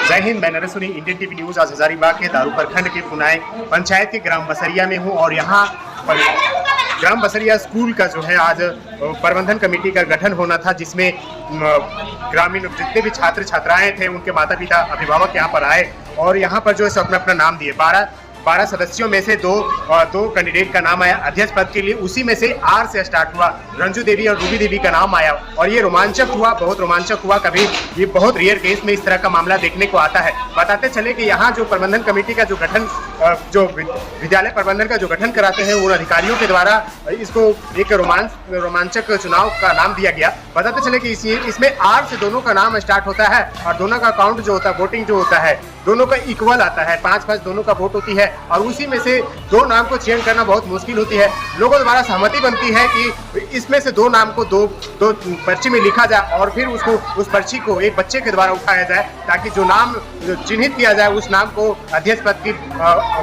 जय हिंद, मैं Naresh Soni, Indian TV news. आज हजारीबाग के दारू प्रखंड के पुनाई पंचायत के ग्राम बसरिया में हूं और यहाँ पर ग्राम बसरिया स्कूल का जो है आज प्रबंधन कमेटी का गठन होना था, जिसमें ग्रामीण जितने भी छात्र छात्राएं थे उनके माता पिता अभिभावक यहाँ पर आए और यहाँ पर जो है अपना अपना नाम दिए। 12 सदस्यों में से दो कैंडिडेट का नाम आया अध्यक्ष पद के लिए। उसी में से आर से स्टार्ट हुआ, रंजू देवी और रूबी देवी का नाम आया और ये रोमांचक हुआ, बहुत रोमांचक हुआ। कभी ये बहुत रेयर केस में इस तरह का मामला देखने को आता है। बताते चले कि यहाँ जो प्रबंधन कमेटी का जो गठन, जो विद्यालय प्रबंधन का जो गठन कराते हैं उन अधिकारियों के द्वारा इसको एक रोमांचक चुनाव का नाम दिया गया। बताते चले कि इसमें आर से दोनों का नाम स्टार्ट होता है और दोनों का काउंट जो होता है, वोटिंग जो होता है, दोनों का इक्वल आता है, 5-5 दोनों का वोट होती है और उसी में से दो नाम को चयन करना बहुत मुश्किल होती है। लोगों द्वारा सहमति बनती है कि इसमें से दो नाम को दो पर्ची में लिखा जाए और फिर उसको उस पर्ची को एक बच्चे के द्वारा उठाया जाए ताकि जो नाम चिन्हित किया जाए उस नाम को अध्यक्ष पद की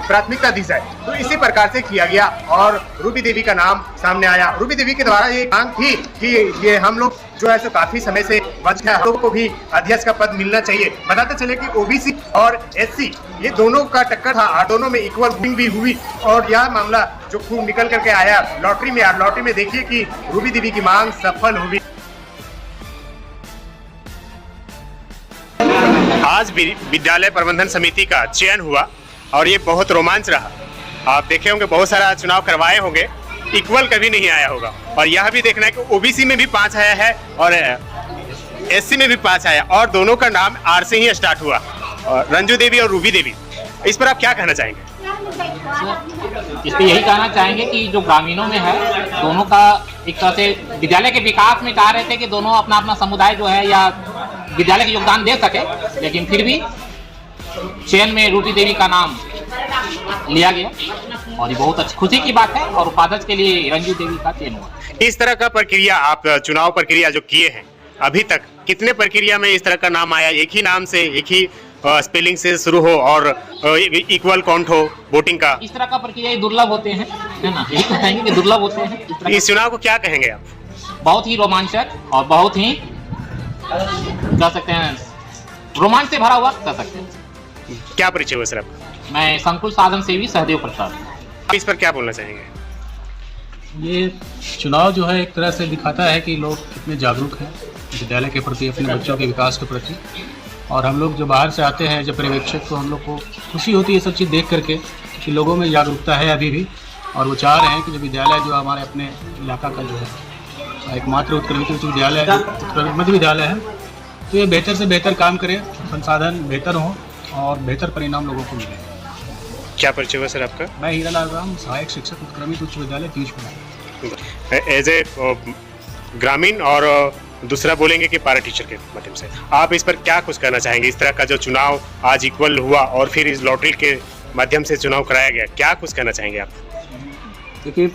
प्राथमिकता दी जाए। तो इसी प्रकार से किया गया और रूबी देवी का नाम सामने आया। रूबी देवी के द्वारा ये मांग थी कि ये हम लोग जो है सो काफी समय से बच गए, हम लोग को भी अध्यक्ष का पद मिलना चाहिए। बताते चले कि ओबीसी और एससी ये दोनों का टक्कर था और दोनों में इक्वल वोटिंग भी हुई और यह मामला जो खूब निकल करके आया लॉटरी में। लॉटरी में देखिए कि रूबी देवी की मांग सफल हुई। आज विद्यालय प्रबंधन समिति का चयन हुआ और ये बहुत रोमांच रहा। आप देखे होंगे बहुत सारा चुनाव करवाए होंगे, इक्वल कभी नहीं आया होगा और यह भी देखना है कि ओबीसी में भी 5 आया है और एससी में भी 5 आया और दोनों का नाम आर से ही स्टार्ट हुआ, रंजू देवी और रूबी देवी। इस पर आप क्या कहना चाहेंगे? इस पर यही कहना चाहेंगे कि जो ग्रामीणों में है दोनों का एक तरह से विद्यालय के विकास में चाह रहे थे कि दोनों अपना अपना समुदाय जो है या विद्यालय के योगदान दे सके, लेकिन फिर भी चयन में रूबी देवी का नाम लिया गया और ये बहुत अच्छी खुशी की बात है और उपाध्यक्ष के लिए रंजू देवी का चयन हुआ। इस तरह का प्रक्रिया आप चुनाव प्रक्रिया जो किए हैं अभी तक, कितने प्रक्रिया में इस तरह का नाम आया, एक ही नाम से एक ही स्पेलिंग से शुरू हो और इक्वल काउंट हो वोटिंग का? इस तरह का प्रक्रिया दुर्लभ होते हैं, है ना, यही कहेंगे कि दुर्लभ होते हैं। इस चुनाव को क्या कहेंगे आप? बहुत ही रोमांचक और बहुत ही कह सकते हैं रोमांच से भरा हुआ कह सकते हैं। क्या परिचय हुआ सर आपका? मैं संकुल साधन सेवी सहदेव प्रसाद। आप इस पर क्या बोलना चाहेंगे? ये चुनाव जो है एक तरह से दिखाता है कि लोग कितने जागरूक हैं विद्यालय के प्रति, अपने बच्चों के विकास के प्रति। और हम लोग जो बाहर से आते हैं जब पर्यवेक्षक, तो हम लोग को खुशी होती है ये सब चीज़ देख करके कि लोगों में जागरूकता है अभी भी और वो चाह रहे हैं कि जो विद्यालय जो हमारे अपने इलाका का जो है एकमात्र उत्क्रमित विद्यालय मध्य विद्यालय है, तो ये बेहतर से बेहतर काम करे, संसाधन बेहतर हो और बेहतर परिणाम लोगों को मिले। क्या परिचय हुआ सर आपका? मैं हीरालाल राम, सहायक शिक्षक उत्क्रमित उच्च विद्यालय तीजपुर। एज ए ग्रामीण और दूसरा बोलेंगे कि पारा टीचर के माध्यम से आप इस पर क्या कुछ कहना चाहेंगे? इस तरह का जो चुनाव आज इक्वल हुआ और फिर इस लॉटरी के माध्यम से चुनाव कराया गया, क्या कुछ कहना चाहेंगे आप? देखिए,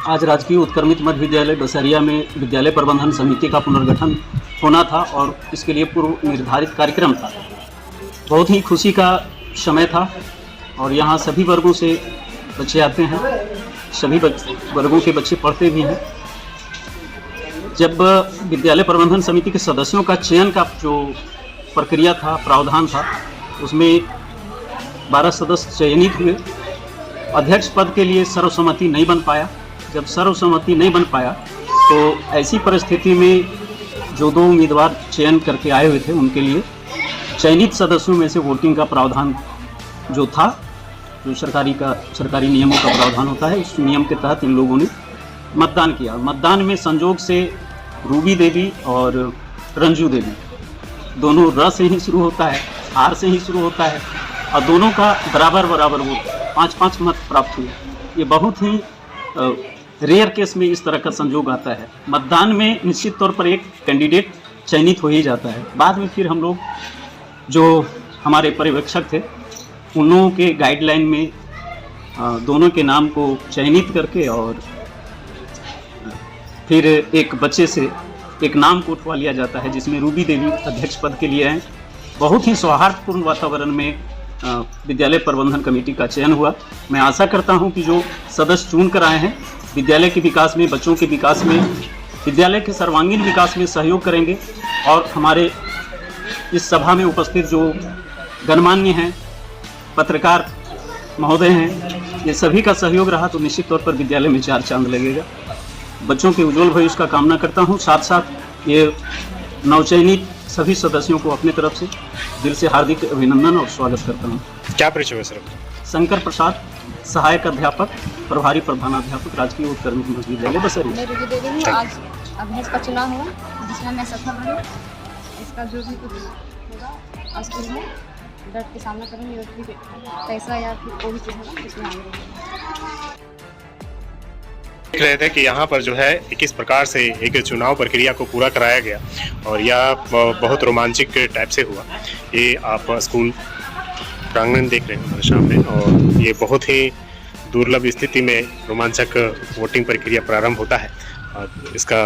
आज राजकीय उत्क्रमित मध्य विद्यालय बसरिया में विद्यालय प्रबंधन समिति का पुनर्गठन होना था और इसके लिए पूर्व निर्धारित कार्यक्रम था। बहुत ही खुशी का समय था और यहाँ सभी वर्गों से बच्चे आते हैं, सभी वर्गों के बच्चे पढ़ते भी हैं। जब विद्यालय प्रबंधन समिति के सदस्यों का चयन का जो प्रक्रिया था, प्रावधान था, उसमें 12 सदस्य चयनित हुए। अध्यक्ष पद के लिए सर्वसम्मति नहीं बन पाया। जब सर्वसम्मति नहीं बन पाया तो ऐसी परिस्थिति में जो 2 उम्मीदवार चयन करके आए हुए थे उनके लिए चयनित सदस्यों में से वोटिंग का प्रावधान जो था, जो सरकारी नियमों का प्रावधान होता है, उस नियम के तहत इन लोगों ने मतदान किया। मतदान में संजोग से रूबी देवी और रंजू देवी दोनों र से ही शुरू होता है, आर से ही शुरू होता है और दोनों का बराबर वोट 5-5 मत प्राप्त हुए। ये बहुत ही रेयर केस में इस तरह का संजोग आता है। मतदान में निश्चित तौर पर एक कैंडिडेट चयनित हो ही जाता है। बाद में फिर हम लोग जो हमारे पर्यवेक्षक थे उन लोगों के गाइडलाइन में दोनों के नाम को चयनित करके और फिर एक बच्चे से एक नाम को उठवा लिया जाता है जिसमें रूबी देवी अध्यक्ष पद के लिए हैं। बहुत ही सौहार्दपूर्ण वातावरण में विद्यालय प्रबंधन कमेटी का चयन हुआ। मैं आशा करता हूं कि जो सदस्य चुन कर आए हैं विद्यालय के विकास में, बच्चों के विकास में, विद्यालय के सर्वांगीण विकास में सहयोग करेंगे और हमारे इस सभा में उपस्थित जो गणमान्य हैं, पत्रकार महोदय हैं, ये सभी का सहयोग रहा तो निश्चित तौर पर विद्यालय में 4 चांद लगेगा। बच्चों के उज्जवल भविष्य का कामना करता हूँ। साथ साथ ये नवचयनित सभी सदस्यों को अपने तरफ से दिल से हार्दिक अभिनंदन और स्वागत करता हूँ। क्या परिचय है सर? शंकर प्रसाद, सहायक अध्यापक, प्रभारी प्रधानाध्यापक, राजकीय उत्कर्मित मध्य विद्यालय बसरिया। मैं रुचि देवी हूँ। आज अभ्यास का चुनाव हुआ जिसमें मैं सफल रही। इसका जो भी कुछ होगा स्कूल में डट के सामना करूँगी और फिर पैसा या फिर कोई भी चीज़ होगा उसमें आगे बढ़ूँगी। देख रहे थे कि यहाँ पर जो है किस प्रकार से एक चुनाव प्रक्रिया को पूरा कराया गया और यह बहुत रोमांचक टाइप से हुआ। ये आप स्कूल प्रांगण देख रहे हैं हमारे सामने और ये बहुत ही दुर्लभ स्थिति में रोमांचक वोटिंग प्रक्रिया प्रारंभ होता है और इसका